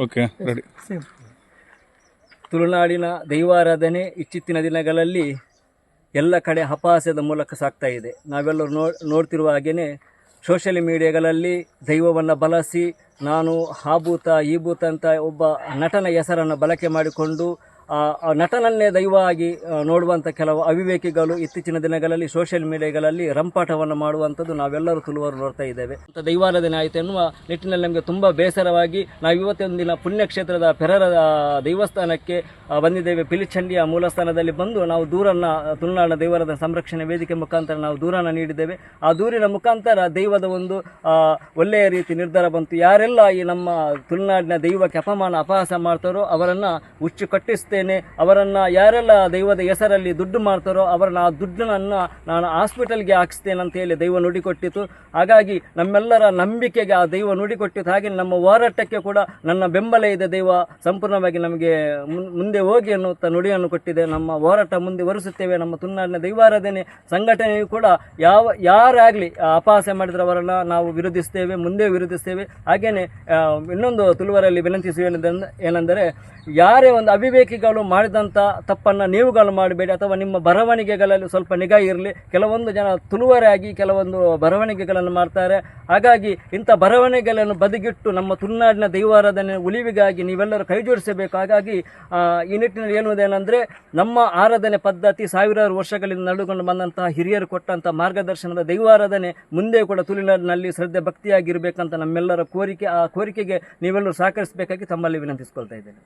Okay ready. ತುಳುನಾಡಿನ ದೈವಾರಾಧನೆ ಇತ್ತೀಚಿನ ದಿನಗಳಲ್ಲಿ ಎಲ್ಲ ಕಡೆ ಅಪಹಾಸ್ಯದ ಮೂಲಕ ಸಾಗ್ತಾ ಇದೆ. ನಾವೆಲ್ಲರೂ ನೋಡ್ತಿರುವ ಹಾಗೆಯೇ ಸೋಷಿಯಲ್ ಮೀಡಿಯಾಗಳಲ್ಲಿ ದೈವವನ್ನು ಬಳಸಿ ನಾನು ಆ ಭೂತ ಈ ಭೂತ ಅಂತ ಒಬ್ಬ ನಟನ ಹೆಸರನ್ನು ಬಳಕೆ ಮಾಡಿಕೊಂಡು ಆ ನಟನನ್ನೇ ದೈವವಾಗಿ ನೋಡುವಂಥ ಕೆಲವು ಅವಿವೇಕಿಗಳು ಇತ್ತೀಚಿನ ದಿನಗಳಲ್ಲಿ ಸೋಷಿಯಲ್ ಮೀಡಿಯಾಗಳಲ್ಲಿ ರಂಪಾಟವನ್ನು ಮಾಡುವಂಥದ್ದು ನಾವೆಲ್ಲರೂ ತುಳುವರು ನೋಡ್ತಾ ಇದ್ದೇವೆ. ದೈವಾರಾಧನೆ ಆಯಿತು ಎನ್ನುವ ನಿಟ್ಟಿನಲ್ಲಿ ನಮಗೆ ತುಂಬ ಬೇಸರವಾಗಿ ನಾವು ಇವತ್ತೊಂದು ದಿನ ಪುಣ್ಯಕ್ಷೇತ್ರದ ಪೆರರ ದೇವಸ್ಥಾನಕ್ಕೆ ಬಂದಿದ್ದೇವೆ. ಪಿಲಿಚಂಡಿಯ ಮೂಲಸ್ಥಾನದಲ್ಲಿ ಬಂದು ನಾವು ದೂರನ್ನು ತುಳುನಾಡಿನ ದೈವಾರಾಧನೆ ಸಂರಕ್ಷಣೆ ವೇದಿಕೆ ಮುಖಾಂತರ ನಾವು ದೂರನ್ನು ನೀಡಿದ್ದೇವೆ. ಆ ದೂರಿನ ಮುಖಾಂತರ ದೈವದ ಒಂದು ಒಳ್ಳೆಯ ರೀತಿ ನಿರ್ಧಾರ ಬಂತು. ಯಾರೆಲ್ಲ ಈ ನಮ್ಮ ತುಳುನಾಡಿನ ದೈವಕ್ಕೆ ಅಪಹಾಸ ಮಾಡ್ತಾರೋ ಅವರನ್ನು ಹುಚ್ಚು ಕಟ್ಟಿಸ್ತೇನೆ, ಅವರನ್ನು ಯಾರೆಲ್ಲ ದೈವದ ಹೆಸರಲ್ಲಿ ದುಡ್ಡು ಮಾಡ್ತಾರೋ ಅವರನ್ನು ಆ ದುಡ್ಡನ್ನು ನಾನು ಹಾಸ್ಪಿಟಲ್ಗೆ ಹಾಕಿಸ್ತೇನೆ ಅಂತ ಹೇಳಿ ದೈವ ನುಡಿಕೊಟ್ಟಿತು. ಹಾಗಾಗಿ ನಮ್ಮೆಲ್ಲರ ನಂಬಿಕೆಗೆ ಆ ದೈವ ನುಡಿಕೊಟ್ಟಿತ್ತು. ಹಾಗೆ ನಮ್ಮ ಹೋರಾಟಕ್ಕೆ ಕೂಡ ನನ್ನ ಬೆಂಬಲ ಇದೆ. ದೈವ ಸಂಪೂರ್ಣವಾಗಿ ನಮಗೆ ಮುಂದೆ ಹೋಗಿ ಅನ್ನುವಂಥ ನುಡಿಯನ್ನು ಕೊಟ್ಟಿದೆ. ನಮ್ಮ ಹೋರಾಟ ಮುಂದೆ ವರಿಸುತ್ತೇವೆ. ನಮ್ಮ ತುಳುನಾಡಿನ ದೈವಾರಾಧನೆ ಸಂಘಟನೆಯು ಕೂಡ ಯಾರಾಗಲಿ ಅಪಹಾಸ್ಯ ಮಾಡಿದರೆ ಅವರನ್ನು ನಾವು ವಿರೋಧಿಸ್ತೇವೆ, ಮುಂದೆ ವಿರೋಧಿಸ್ತೇವೆ. ಹಾಗೆಯೇ ಇನ್ನೊಂದು ತುಳುವರಲ್ಲಿ ವಿನಂತಿಸುವ ಏನೆಂದರೆ ಯಾರೇ ಒಂದು ಅವಿವೇಕಿಗಳು ಮಾಡಿದಂಥ ತಪ್ಪನ್ನು ನೀವುಗಳು ಮಾಡಬೇಡಿ, ಅಥವಾ ನಿಮ್ಮ ಬರವಣಿಗೆಗಳಲ್ಲಿ ಸ್ವಲ್ಪ ನಿಗಾ ಇರಲಿ. ಕೆಲವೊಂದು ಜನ ತುಳುವರಾಗಿ ಕೆಲವೊಂದು ಬರವಣಿಗೆಗಳನ್ನು ಮಾಡ್ತಾರೆ. ಹಾಗಾಗಿ ಇಂಥ ಬರವಣಿಗೆಗಳನ್ನು ಬದಿಗಿಟ್ಟು ನಮ್ಮ ತುಳುನಾಡಿನ ದೈವಾರಾಧನೆ ಉಳಿವಿಗಾಗಿ ನೀವೆಲ್ಲರೂ ಕೈ ಜೋಡಿಸಬೇಕು. ಹಾಗಾಗಿ ಈ ನಿಟ್ಟಿನಲ್ಲಿ ಹೇಳುವುದೇನೆಂದರೆ ನಮ್ಮ ಆರಾಧನೆ ಪದ್ಧತಿ ಸಾವಿರಾರು ವರ್ಷಗಳಿಂದ ನಡೆದುಕೊಂಡು ಬಂದಂತಹ ಹಿರಿಯರು ಕೊಟ್ಟಂಥ ಮಾರ್ಗದರ್ಶನದ ದೈವಾರಾಧನೆ ಮುಂದೆ ಕೂಡ ತುಳುನಾಡಿನಲ್ಲಿ ಶ್ರದ್ಧೆ ಭಕ್ತಿಯಾಗಿರಬೇಕಂತ ನಮ್ಮೆಲ್ಲರ ಕೋರಿಕೆ. ಆ ಕೋರಿಕೆಗೆ ನೀವೆಲ್ಲರೂ ಸಹಕರಿಸಬೇಕಾಗಿ ತಮ್ಮಲ್ಲಿ ವಿನಂತಿಸಿಕೊಳ್ತಾ ಇದ್ದೇನೆ.